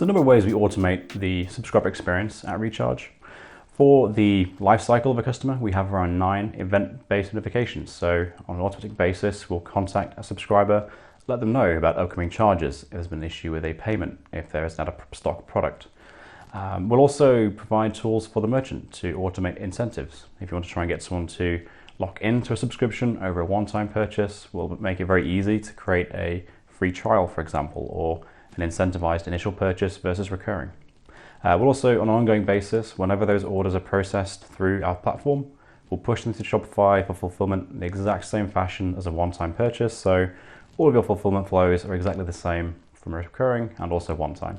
So a number of ways we automate the subscriber experience at ReCharge. For the lifecycle of a customer, we have around 9 event-based notifications. So on an automatic basis, we'll contact a subscriber, let them know about upcoming charges, if there's been an issue with a payment, if there is not a stock product. We'll also provide tools for the merchant to automate incentives. If you want to try and get someone to lock into a subscription over a one-time purchase, we'll make it very easy to create a free trial, for example, or an incentivized initial purchase versus recurring. We'll also, on an ongoing basis, whenever those orders are processed through our platform, we'll push them to Shopify for fulfillment in the exact same fashion as a one-time purchase. So all of your fulfillment flows are exactly the same from recurring and also one-time.